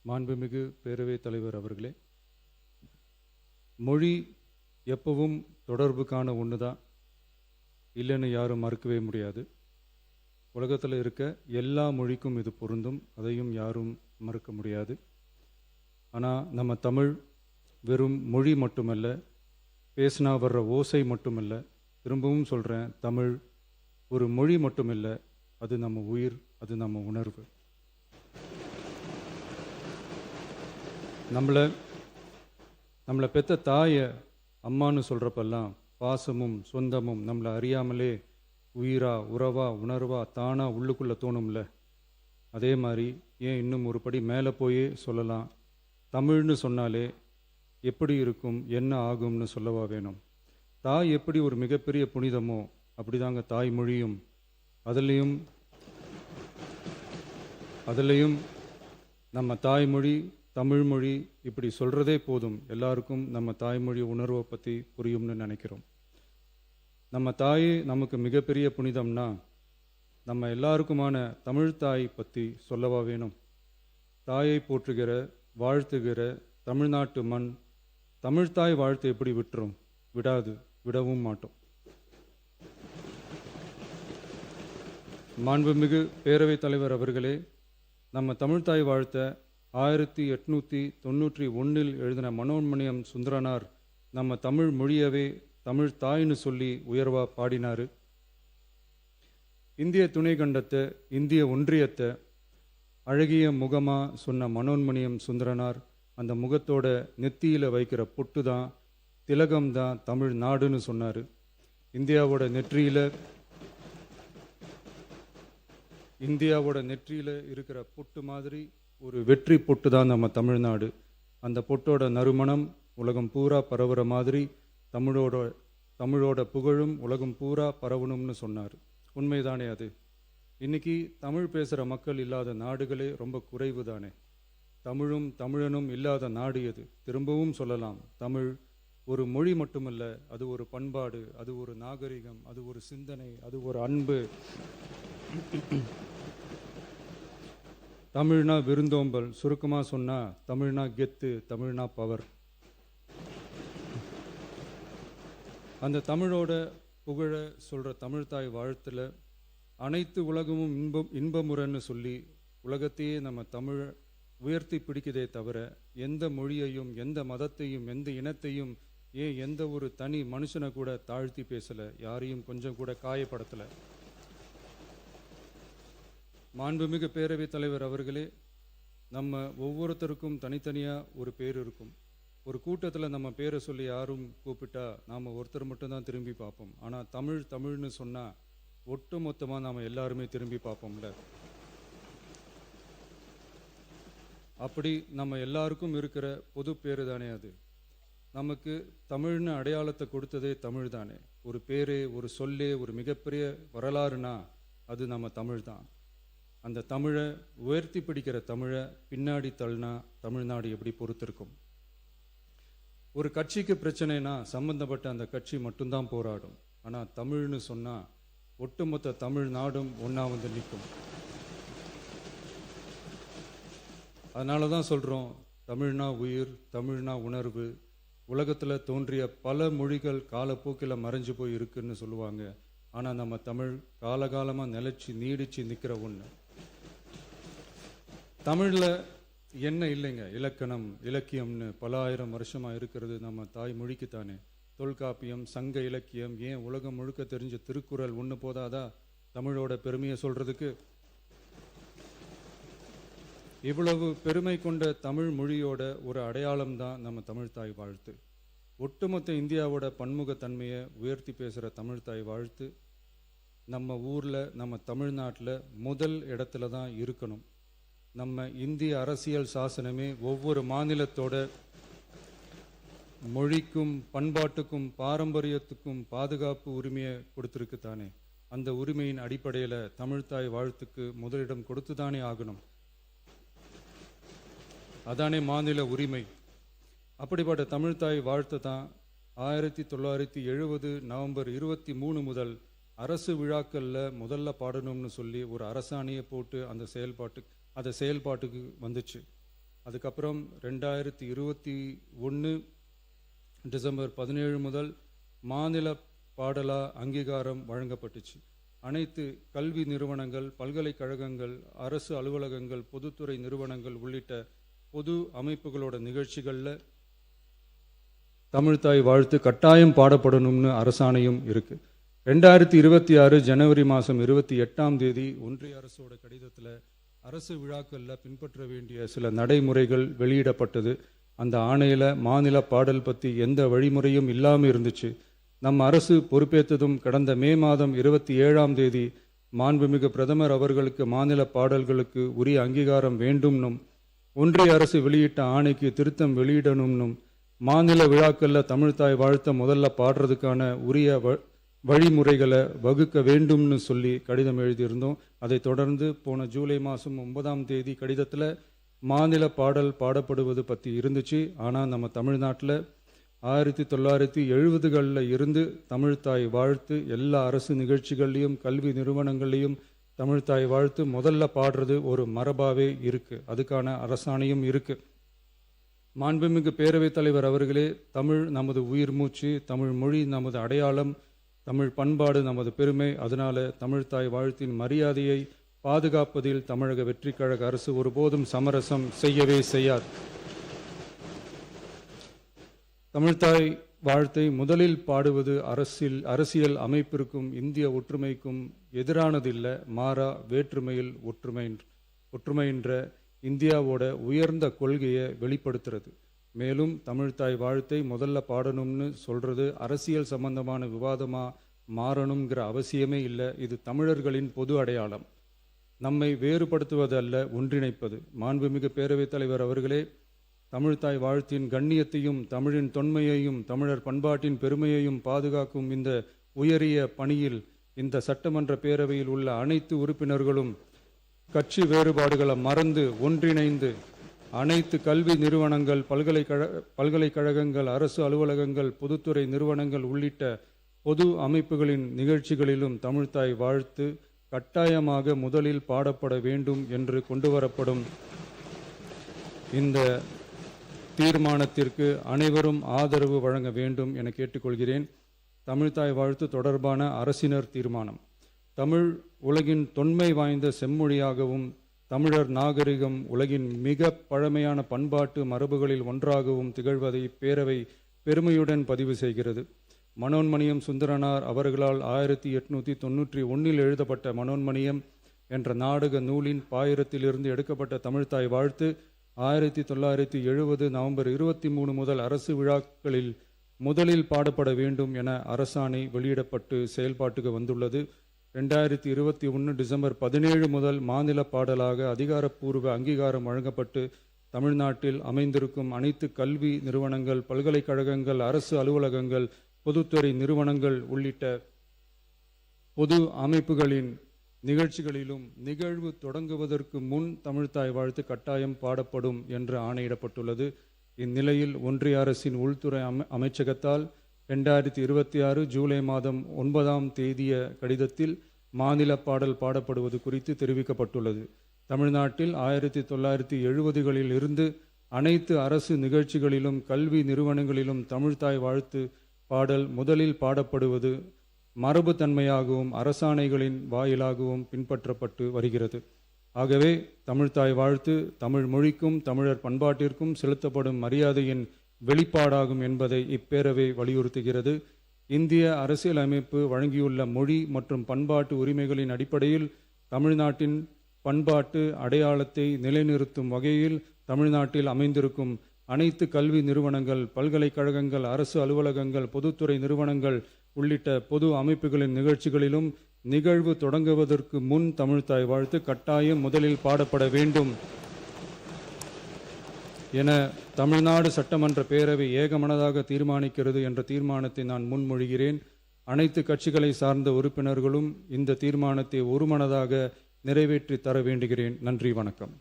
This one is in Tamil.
மாண்புமிகு பேரவைத் தலைவர் அவர்களே, மொழி எப்பவும் தொடர்புக்கான ஒன்று தான், இல்லைன்னு யாரும் மறுக்கவே முடியாது. உலகத்தில் இருக்க எல்லா மொழிக்கும் இது பொருந்தும், அதையும் யாரும் மறுக்க முடியாது. ஆனால் நம்ம தமிழ் வெறும் மொழி மட்டுமல்ல, பேசினா வர்ற ஓசை மட்டுமல்ல, திரும்பவும் சொல்கிறேன், தமிழ் ஒரு மொழி மட்டுமில்லை, அது நம்ம உயிர், அது நம்ம உணர்வு. நம்மளை பெற்ற தாயை அம்மானு சொல்கிறப்பெல்லாம் பாசமும் சொந்தமும் நம்மளை அறியாமலே உயிரா உறவா உணர்வா தானா உள்ளுக்குள்ளே தோணும்ல. அதே மாதிரி ஏன் இன்னும் ஒரு படி மேலே போயே சொல்லலாம், தமிழ்னு சொன்னாலே எப்படி இருக்கும், என்ன ஆகும்னு சொல்லவா வேணும். தாய் எப்படி ஒரு மிகப்பெரிய புனிதமோ அப்படிதாங்க தாய்மொழியும். அதுலேயும் நம்ம தாய்மொழி தமிழ்மொழி இப்படி சொல்கிறதே போதும், எல்லாருக்கும் நம்ம தாய்மொழி உணர்வை பற்றி புரியும்னு நினைக்கிறோம். நம்ம தாய் நமக்கு மிகப்பெரிய புனிதம்னா நம்ம எல்லாருக்குமான தமிழ் தாய் பற்றி சொல்லவா வேணும். தாயை போற்றுகிற வாழ்த்துகிற தமிழ்நாட்டு மண் தமிழ்தாய் வாழ்த்து எப்படி விட்டுரும்? விடாது, விடவும் மாட்டோம். மாண்புமிகு பேரவைத் தலைவர் அவர்களே, நம்ம தமிழ்தாய் வாழ்த்த 1891 எழுதின மனோன்மணியம் சுந்தரனார் நம்ம தமிழ் மொழியவே தமிழ் தாய்னு சொல்லி உயர்வா பாடினார். இந்திய துணை கண்டத்தை, இந்திய ஒன்றியத்தை அழகிய முகமாக சொன்ன மனோன்மணியம் சுந்தரனார் அந்த முகத்தோட நெத்தியில் வைக்கிற பொட்டு தான், திலகம் தான் தமிழ் நாடுன்னு சொன்னார். இந்தியாவோட நெற்றியில் இருக்கிற பொட்டு மாதிரி ஒரு வெற்றி பொட்டு தான் நம்ம தமிழ்நாடு. அந்த பொட்டோட நறுமணம் உலகம் பூரா பரவுற மாதிரி தமிழோட புகழும் உலகம் பூரா பரவணும்னு சொன்னார். உண்மைதானே அது? இன்னைக்கு தமிழ் பேசுகிற மக்கள் இல்லாத நாடுகளே ரொம்ப குறைவு தானே. தமிழும் தமிழனும் இல்லாத நாடு எது? திரும்பவும் சொல்லலாம், தமிழ் ஒரு மொழி மட்டுமல்ல, அது ஒரு பண்பாடு, அது ஒரு நாகரிகம், அது ஒரு சிந்தனை, அது ஒரு அன்பு. தமிழ்னா விருந்தோம்பல், சுருக்கமாக சொன்னால் தமிழ்னா கெத்து, தமிழ்னா பவர். அந்த தமிழோட புகழ சொல்கிற தமிழ்தாய் வாழ்த்தில் அனைத்து உலகமும் இன்பமுறன்னு சொல்லி உலகத்தையே நம்ம தமிழ் உயர்த்தி பிடிக்குதே தவிர எந்த மொழியையும் எந்த மதத்தையும் எந்த இனத்தையும் ஏன் எந்த ஒரு தனி மனுஷனை கூட தாழ்த்தி பேசலை, யாரையும் கொஞ்சம் கூட காயப்படுத்தலை. மாண்புமிகு பேரவைத் தலைவர் அவர்களே, நம்ம ஒவ்வொருத்தருக்கும் தனித்தனியாக ஒரு பேர் இருக்கும். ஒரு கூட்டத்தில் நம்ம பேரை சொல்லி யாரும் கூப்பிட்டா நாம் ஒருத்தர் மட்டும்தான் திரும்பி பார்ப்போம். ஆனால் தமிழ்னு சொன்னால் ஒட்டு மொத்தமாக நாம் எல்லாருமே திரும்பி பார்ப்போம்ல. அப்படி நம்ம எல்லாருக்கும் இருக்கிற பொது பேரு தானே அது. நமக்கு தமிழ்னு அடையாளத்தை கொடுத்ததே தமிழ் தானே. ஒரு பேரே, ஒரு சொல்லே, ஒரு மிகப்பெரிய வரலாறுனா அது நம்ம தமிழ் தான். அந்த தமிழை உயர்த்தி பிடிக்கிற தமிழை பின்னாடி தள்ளினா தமிழ்நாடு எப்படி பொறுத்திருக்கும்? ஒரு கட்சிக்கு பிரச்சனைனா சம்பந்தப்பட்ட அந்த கட்சி மட்டும்தான் போராடும். ஆனால் தமிழ்னு சொன்னால் ஒட்டுமொத்த தமிழ்நாடும் ஒன்றா வந்து நிற்கும். அதனால தான் சொல்கிறோம், தமிழ்னா உயிர், தமிழ்னா உணர்வு. உலகத்தில் தோன்றிய பல மொழிகள் காலப்போக்கில் மறைஞ்சு போய் இருக்குன்னு சொல்லுவாங்க. ஆனால் நம்ம தமிழ் காலகாலமாக நிலைச்சி நீடிச்சு நிற்கிற ஒன்று. தமிழில் என்ன இல்லைங்க, இலக்கணம் இலக்கியம்னு பல ஆயிரம் வருஷமாக இருக்கிறது நம்ம தாய்மொழிக்கு தானே. தொல்காப்பியம், சங்க இலக்கியம், ஏன் உலகம் முழுக்க தெரிஞ்ச திருக்குறள் ஒன்று போதாதா தமிழோட பெருமையை சொல்கிறதுக்கு? இவ்வளவு பெருமை கொண்ட தமிழ் மொழியோட ஒரு அடையாளம் தான் நம்ம தமிழ்தாய் வாழ்த்து. ஒட்டுமொத்த இந்தியாவோட பன்முகத்தன்மையை உயர்த்தி பேசுகிற தமிழ்தாய் வாழ்த்து நம்ம ஊரில், நம்ம தமிழ்நாட்டில் முதல் இடத்துல தான் இருக்கணும். நம்ம இந்திய அரசியல் சாசனமே ஒவ்வொரு மாநிலத்தோட மொழிக்கும் பண்பாட்டுக்கும் பாரம்பரியத்துக்கும் பாதுகாப்பு உரிமையை கொடுத்துருக்கு தானே. அந்த உரிமையின் அடிப்படையில் தமிழ்தாய் வாழ்த்துக்கு முதலிடம் கொடுத்து தானே ஆகணும். அதானே மாநில உரிமை. அப்படிப்பட்ட தமிழ்தாய் வாழ்த்து தான் 1970 நவம்பர் 23 முதல் அரசு விழாக்களில் முதல்ல பாடணும்னு சொல்லி ஒரு அரசாணையை போட்டு அந்த செயல்பாட்டுக்கு வந்துச்சு. அதுக்கப்புறம் 2021 டிசம்பர் 17 முதல் மாநில பாடலா அங்கீகாரம் வழங்கப்பட்டுச்சு. அனைத்து கல்வி நிறுவனங்கள், பல்கலைக்கழகங்கள், அரசு அலுவலகங்கள், பொதுத்துறை நிறுவனங்கள் உள்ளிட்ட பொது அமைப்புகளோட நிகழ்ச்சிகளில் தமிழ்தாய் வாழ்த்து கட்டாயம் பாடப்படணும்னு அரசாணையும் இருக்கு. 2026 ஜனவரி மாதம் 28 ஒன்றிய அரசோட கடிதத்தில் அரசு விழாக்களில் பின்பற்ற வேண்டிய சில நடைமுறைகள் வெளியிடப்பட்டது. அந்த ஆணையில் மாநில பாடல் பற்றி எந்த வழிமுறையும் இல்லாமல் இருந்துச்சு. நம் அரசு பொறுப்பேற்றதும் கடந்த மே மாதம் 27 மாண்புமிகு பிரதமர் அவர்களுக்கு மாநில பாடல்களுக்கு உரிய அங்கீகாரம் வேண்டும்னும், ஒன்றிய அரசு வெளியிட்ட ஆணைக்கு திருத்தம் வெளியிடணும்னும், மாநில விழாக்களில் தமிழ்தாய் வாழ்த்த முதல்ல பாடுறதுக்கான உரிய வழிமுறைகளை வகுக்க வேண்டும்னு சொல்லி கடிதம் எழுதியிருந்தோம். அதை தொடர்ந்து போன ஜூலை மாதம் 9 கடிதத்தில் மாநில பாடல் பாடப்படுவது பற்றி இருந்துச்சு. ஆனால் நம்ம தமிழ்நாட்டில் 1970களில் இருந்து தமிழ்தாய் வாழ்த்து எல்லா அரசு நிகழ்ச்சிகள்லையும் கல்வி நிறுவனங்கள்லையும் தமிழ்தாய் வாழ்த்து முதல்ல பாடுறது ஒரு மரபாவே இருக்கு. அதுக்கான அரசாணையும் இருக்கு. மாண்புமிகு பேரவைத் தலைவர் அவர்களே, தமிழ் நமது உயிர் மூச்சு, தமிழ் மொழி நமது அடையாளம், தமிழ் பண்பாடு நமது பெருமை. அதனால தமிழ்தாய் வாழ்த்தின் மரியாதையை பாதுகாப்பதில் தமிழக வெற்றி கழக அரசு ஒருபோதும் சமரசம் செய்யவே செய்யாது. தமிழ்தாய் வாழ்த்தை முதலில் பாடுவது அரசியல் அமைப்பிற்கும் இந்திய ஒற்றுமைக்கும் எதிரானதில்லை, மாறா வேற்றுமையில் ஒற்றுமைன்ற இந்தியாவோட உயர்ந்த கொள்கையை வெளிப்படுத்துறது. மேலும் தமிழ்தாய் வாழ்த்தை முதல்ல பாடணும்னு சொல்றது அரசியல் சம்பந்தமான விவாதமா மாறணுங்கிற அவசியமே இல்லை. இது தமிழர்களின் பொது அடையாளம். நம்மை வேறுபடுத்துவதல்ல, ஒன்றிணைப்பது. மாண்புமிகு பேரவைத் தலைவர் அவர்களே, தமிழ்தாய் வாழ்த்தின் கண்ணியத்தையும் தமிழின் தொன்மையையும் தமிழர் பண்பாட்டின் பெருமையையும் பாதுகாக்கும் இந்த உயரிய பணியில் இந்த சட்டமன்ற பேரவையில் உள்ள அனைத்து உறுப்பினர்களும் கட்சி வேறுபாடுகளை மறந்து ஒன்றிணைந்து அனைத்து கல்வி நிறுவனங்கள், பல்கலைக்கழகங்கள், அரசு அலுவலகங்கள், பொதுத்துறை நிறுவனங்கள் உள்ளிட்ட பொது அமைப்புகளின் நிகழ்ச்சிகளிலும் தமிழ்தாய் வாழ்த்து கட்டாயமாக முதலில் பாடப்பட வேண்டும் என்று கொண்டுவரப்படும் இந்த தீர்மானத்திற்கு அனைவரும் ஆதரவு வழங்க வேண்டும் என கேட்டுக்கொள்கிறேன். தமிழ்தாய் வாழ்த்து தொடர்பான அரசினர் தீர்மானம். தமிழ் உலகின் தொன்மை வாய்ந்த செம்மொழியாகவும் தமிழர் நாகரிகம் உலகின் மிக பழமையான பண்பாட்டு மரபுகளில் ஒன்றாகவும் திகழ்வதை பேரவை பெருமையுடன் பதிவு செய்கிறது. மனோன்மணியம் சுந்தரனார் அவர்களால் 1891 எழுதப்பட்ட மனோன்மணியம் என்ற நாடக நூலின் பாயிரத்திலிருந்து எடுக்கப்பட்ட தமிழ்தாய் வாழ்த்து 1970 நவம்பர் 23 முதல் அரசு விழாக்களில் முதலில் பாடப்பட வேண்டும் என அரசாணை வெளியிடப்பட்டு செயல்பாட்டுக்கு வந்துள்ளது. 2021 டிசம்பர் 17 முதல் மாநில பாடலாக அதிகாரப்பூர்வ அங்கீகாரம் வழங்கப்பட்டு தமிழ்நாட்டில் அமைந்திருக்கும் அனைத்து கல்வி நிறுவனங்கள், பல்கலைக்கழகங்கள், அரசு அலுவலகங்கள், பொதுத்துறை நிறுவனங்கள் உள்ளிட்ட பொது அமைப்புகளின் நிகழ்ச்சிகளிலும் நிகழ்வு தொடங்குவதற்கு முன் தமிழ்தாய் வாழ்த்து கட்டாயம் பாடப்படும் என்று ஆணையிடப்பட்டுள்ளது. இந்நிலையில் ஒன்றிய அரசின் உள்துறை அமைச்சகத்தால் 2026 ஜூலை மாதம் 9 கடிதத்தில் மாநில பாடல் பாடப்படுவது குறித்து தெரிவிக்கப்பட்டுள்ளது. தமிழ்நாட்டில் 1970களில் இருந்து அனைத்து அரசு நிகழ்ச்சிகளிலும் கல்வி நிறுவனங்களிலும் தமிழ்தாய் வாழ்த்து பாடல் முதலில் பாடப்படுவது மரபுத்தன்மையாகவும் அரசாணைகளின் வாயிலாகவும் பின்பற்றப்பட்டு வருகிறது. ஆகவே தமிழ்தாய் வாழ்த்து தமிழ் மொழிக்கும் தமிழர் பண்பாட்டிற்கும் செலுத்தப்படும் மரியாதையின் வெளிப்பாடாகும் என்பதை இப்பேரவை வலியுறுத்துகிறது. இந்திய அரசியலமைப்பு வழங்கியுள்ள மொழி மற்றும் பண்பாட்டு உரிமைகளின் அடிப்படையில் தமிழ்நாட்டின் பண்பாட்டு அடையாளத்தை நிலைநிறுத்தும் வகையில் தமிழ்நாட்டில் அமைந்திருக்கும் அனைத்து கல்வி நிறுவனங்கள், பல்கலைக்கழகங்கள், அரசு அலுவலகங்கள், பொதுத்துறை நிறுவனங்கள் உள்ளிட்ட பொது அமைப்புகளின் நிகழ்ச்சிகளிலும் நிகழ்வு தொடங்குவதற்கு முன் தமிழ்தாய் வாழ்த்து கட்டாயம் முதலில் பாடப்பட வேண்டும் என தமிழ்நாடு சட்டமன்ற பேரவை ஏகமனதாக தீர்மானிக்கிறது என்ற தீர்மானத்தை நான் முன்மொழிகிறேன். அனைத்து கட்சிகளை சார்ந்த உறுப்பினர்களும் இந்த தீர்மானத்தை ஒருமனதாக நிறைவேற்றி தர வேண்டுகிறேன். நன்றி, வணக்கம்.